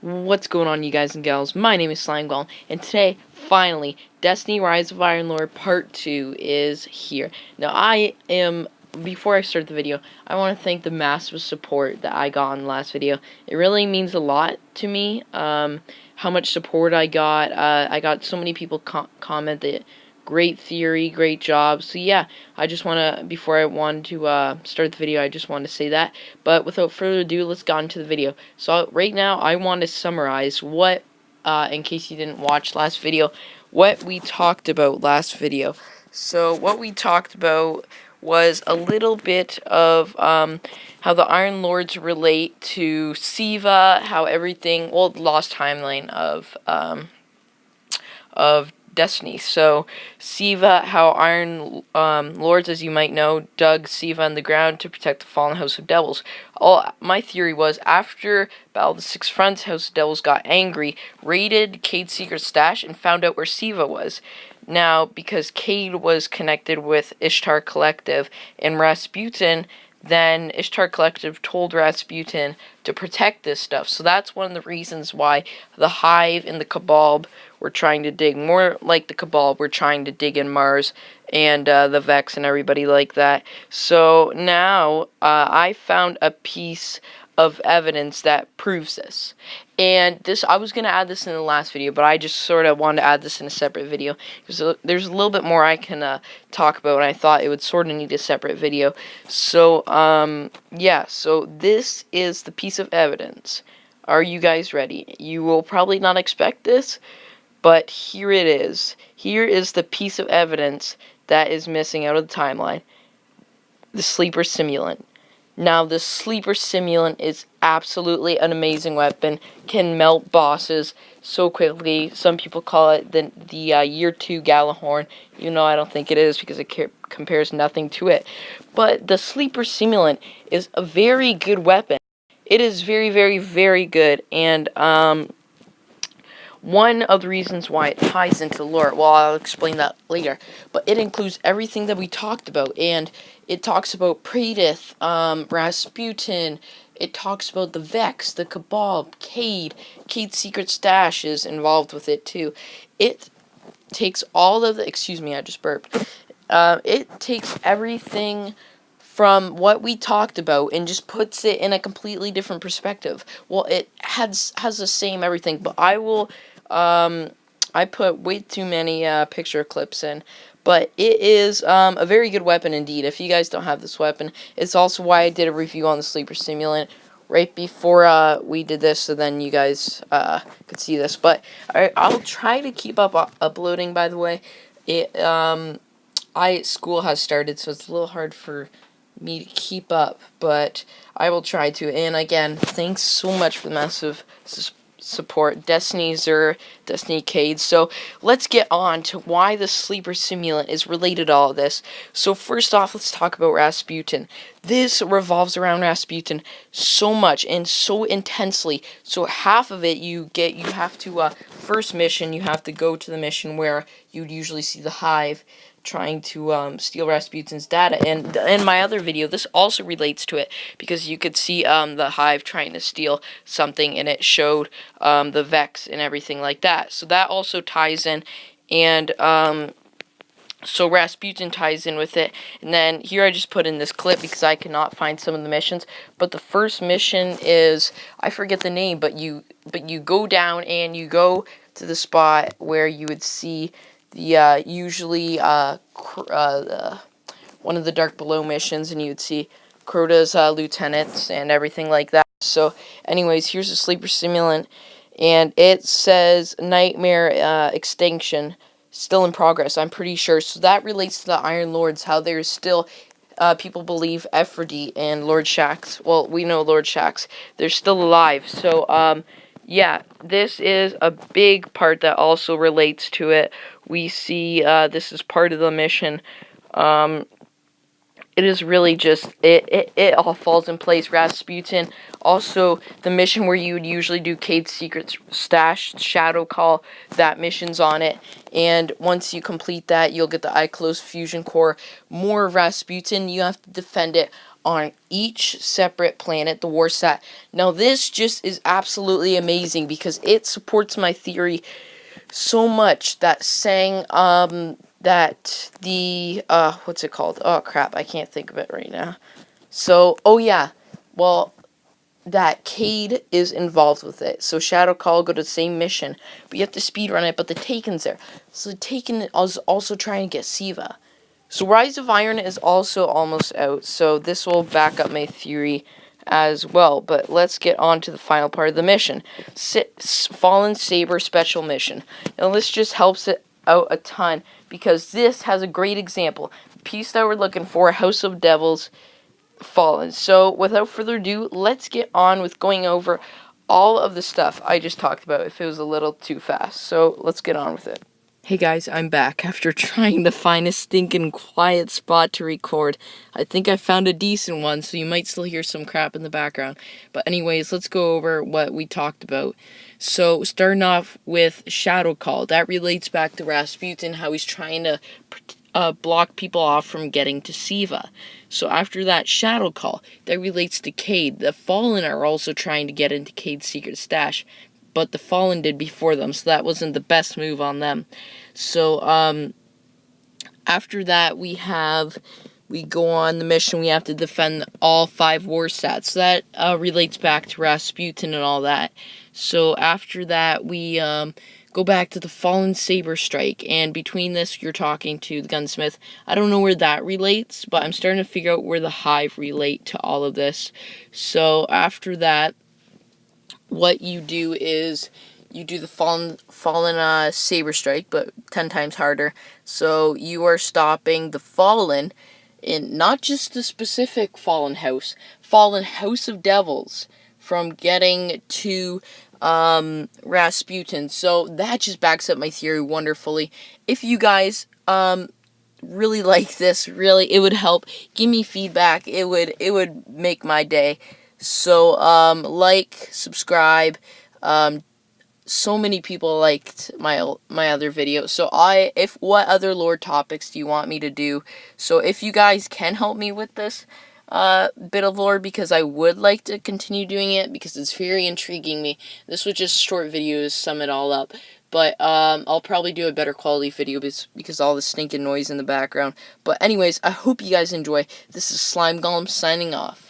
What's going on, you guys and gals? My name is Slimegall, and today, finally, Destiny Rise of Iron Lord Part 2 is here. Now, before I start the video, I want to thank the massive support that I got in the last video. It really means a lot to me, how much support I got. I got so many people comment that great theory, great job. So yeah, I just want to, before I want to start the video, I just want to say that. But without further ado, let's get into the video. So right now, I want to summarize what, in case you didn't watch last video, what we talked about last video. So what we talked about was a little bit of how the Iron Lords relate to Siva, how everything, well, the lost timeline of Destiny. So Siva, how Iron Lords, as you might know, dug Siva in the ground to protect the fallen House of Devils. My theory was, after Battle of the Six Fronts, House of Devils got angry, raided Cade's secret stash, and found out where Siva was. Now, because Cade was connected with Ishtar Collective and Rasputin, then Ishtar Collective told Rasputin to protect this stuff. So that's one of the reasons why the Hive and the Cabal were trying to dig. More like the Cabal were trying to dig in Mars, and the Vex and everybody like that. So now I found a piece of evidence that proves this. And this, I was going to add this in the last video, but I just sort of wanted to add this in a separate video, because there's a little bit more I can talk about, and I thought it would sort of need a separate video. So, yeah, so this is the piece of evidence. Are you guys ready? You will probably not expect this, but here it is. Here is the piece of evidence that is missing out of the timeline. The sleeper simulant. Now, the sleeper simulant is absolutely an amazing weapon. Can melt bosses so quickly. Some people call it the Year 2 Galahorn. You know, I don't think it is, because it compares nothing to it. But the sleeper simulant is a very good weapon. It is very, very, very good. And one of the reasons why it ties into lore, well, I'll explain that later, but it includes everything that we talked about, and it talks about Praedyth, Rasputin, it talks about the Vex, the Cabal, Cade's secret stash is involved with it too. It takes all of the, excuse me, I just burped, it takes everything from what we talked about and just puts it in a completely different perspective. Well, it has the same everything, but I will, I put way too many picture clips in, but it is a very good weapon indeed. If you guys don't have this weapon, it's also why I did a review on the sleeper simulant right before we did this, so then you guys could see this. But I'll try to keep up uploading, by the way. School has started, so it's a little hard for me to keep up, but I will try to. And again, thanks so much for the massive support, Destiny Zur, Destiny Cade. So let's get on to why the sleeper simulant is related to all of this. So first off, let's talk about Rasputin. This revolves around Rasputin so much and so intensely. So half of it you have to, first mission, you have to go to the mission where you'd usually see the Hive trying to steal Rasputin's data. And in my other video, this also relates to it, because you could see the Hive trying to steal something, and it showed the Vex and everything like that. So that also ties in, and so Rasputin ties in with it. And then here I just put in this clip because I cannot find some of the missions. But the first mission is, I forget the name, but you go down and you go to the spot where you would see the usually one of the Dark Below missions, and you would see Crota's lieutenants and everything like that. So anyways, here's a sleeper simulant, and it says Nightmare extinction still in progress, I'm pretty sure. So that relates to the Iron Lords, how there's still people believe Ephrodite and Lord Shaxx, well, we know Lord Shaxx, they're still alive. So yeah, this is a big part that also relates to it. We see this is part of the mission. It is really just, it all falls in place. Rasputin, also the mission where you would usually do Cade's secret stash, Shadow Call, that mission's on it. And once you complete that, you'll get the Eye Closed Fusion Core. More Rasputin, you have to defend it on each separate planet, the Warsat. Now this just is absolutely amazing because it supports my theory so much that saying that the what's it called? Oh crap, I can't think of it right now. So, oh yeah. Well, that Cade is involved with it. So Shadow Call go to the same mission, but you have to speedrun it, but the Taken's there. So the Taken is also trying to get Siva. So Rise of Iron is also almost out, so this will back up my theory as well. But let's get on to the final part of the mission. Fallen Saber Special Mission. Now this just helps it out a ton, because this has a great example. The piece that we're looking for, House of Devils, Fallen. So without further ado, let's get on with going over all of the stuff I just talked about if it was a little too fast. So let's get on with it. Hey guys, I'm back after trying to find a stinking quiet spot to record. I think I found a decent one, so you might still hear some crap in the background. But anyways, let's go over what we talked about. So, starting off with Shadow Call. That relates back to Rasputin, how he's trying to block people off from getting to Siva. So after that, Shadow Call. That relates to Cade. The Fallen are also trying to get into Cade's secret stash, but the Fallen did before them, so that wasn't the best move on them. So, after that, we go on the mission, we have to defend all 5 Warsats. So that relates back to Rasputin and all that. So after that, we go back to the Fallen Saber Strike, and between this, you're talking to the Gunsmith. I don't know where that relates, but I'm starting to figure out where the Hive relate to all of this. So after that, what you do is you do the fallen Saber Strike, but 10 times harder. So you are stopping the Fallen in not just the specific Fallen House of Devils from getting to Rasputin. So that just backs up my theory wonderfully. If you guys really like this, really, it would help. Give me feedback. It would make my day. So, like, subscribe. So many people liked my other video. So what other lore topics do you want me to do? So if you guys can help me with this bit of lore, because I would like to continue doing it, because it's very intriguing me. This was just short videos, sum it all up. But I'll probably do a better quality video because all the stinking noise in the background. But anyways, I hope you guys enjoy. This is Slime Golem signing off.